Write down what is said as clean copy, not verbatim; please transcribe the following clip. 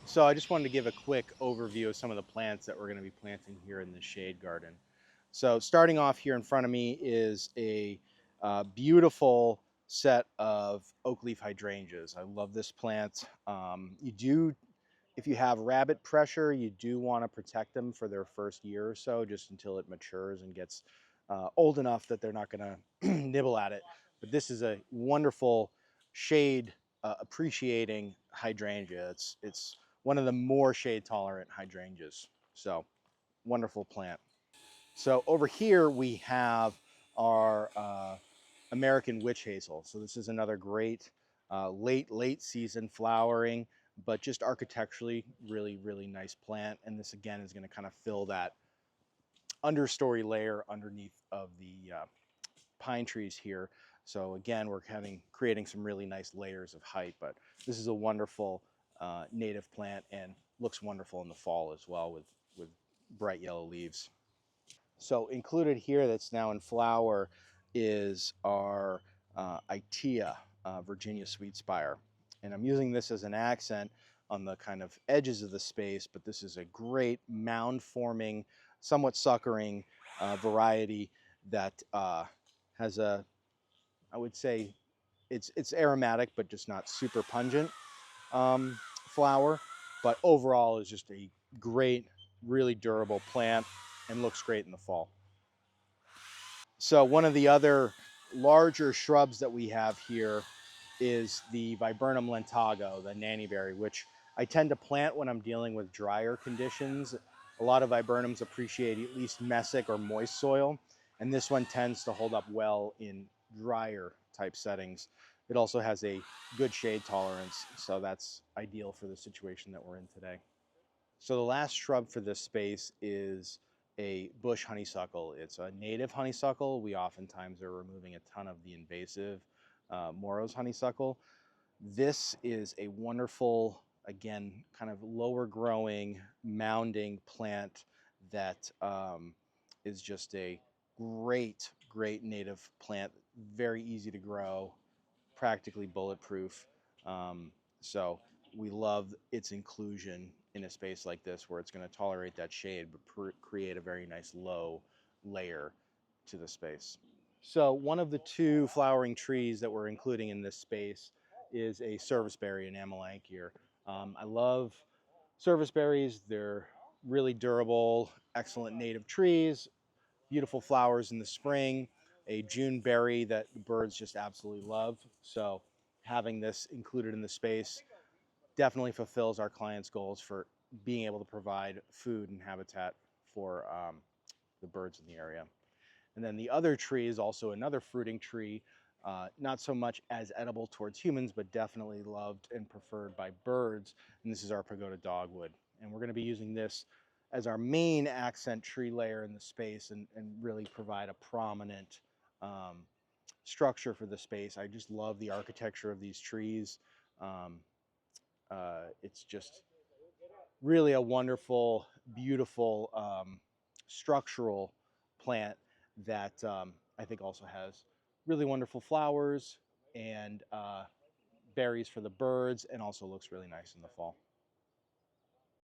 So I just wanted to give a quick overview of some of the plants that we're going to be planting here in the shade garden. So starting off here in front of me is a beautiful set of oak leaf hydrangeas. I love this plant. If you have rabbit pressure, you do want to protect them for their first year or so, just until it matures and gets old enough that they're not going to nibble at it. But this is a wonderful shade appreciating hydrangea. It's one of the more shade tolerant hydrangeas. So wonderful plant. So over here we have our American witch hazel. So this is another great late season flowering, but just architecturally really nice plant. And this again is going to kind of fill that understory layer underneath of the pine trees here. So again, we're creating some really nice layers of height, but this is a wonderful native plant and looks wonderful in the fall as well with bright yellow leaves. So included here that's now in flower is our Itea, Virginia Sweet Spire. And I'm using this as an accent on the kind of edges of the space, but this is a great mound forming, somewhat suckering variety that has a, I would say it's aromatic, but just not super pungent flower. But overall is just a great, really durable plant and looks great in the fall. So one of the other larger shrubs that we have here is the Viburnum lentago, the nannyberry, which I tend to plant when I'm dealing with drier conditions. A lot of viburnums appreciate at least mesic or moist soil, and this one tends to hold up well in drier type settings. It also has a good shade tolerance, so that's ideal for the situation that we're in today. So the last shrub for this space is a bush honeysuckle. It's a native honeysuckle. We oftentimes are removing a ton of the invasive Moro's honeysuckle. This is a wonderful, again, kind of lower growing, mounding plant that is just a great native plant. Very easy to grow, practically bulletproof. So we love its inclusion in a space like this where it's going to tolerate that shade but create a very nice low layer to the space. So one of the two flowering trees that we're including in this space is a serviceberry, an Amelanchier. I love serviceberries. They're really durable, excellent native trees, beautiful flowers in the spring, a June berry that the birds just absolutely love. So having this included in the space definitely fulfills our clients' goals for being able to provide food and habitat for the birds in the area. And then the other tree is also another fruiting tree, not so much as edible towards humans, but definitely loved and preferred by birds. And this is our pagoda dogwood. And we're going to be using this as our main accent tree layer in the space and really provide a prominent structure for the space. I just love the architecture of these trees. Um, it's just really a wonderful, beautiful structural plant that I think also has really wonderful flowers and berries for the birds and also looks really nice in the fall.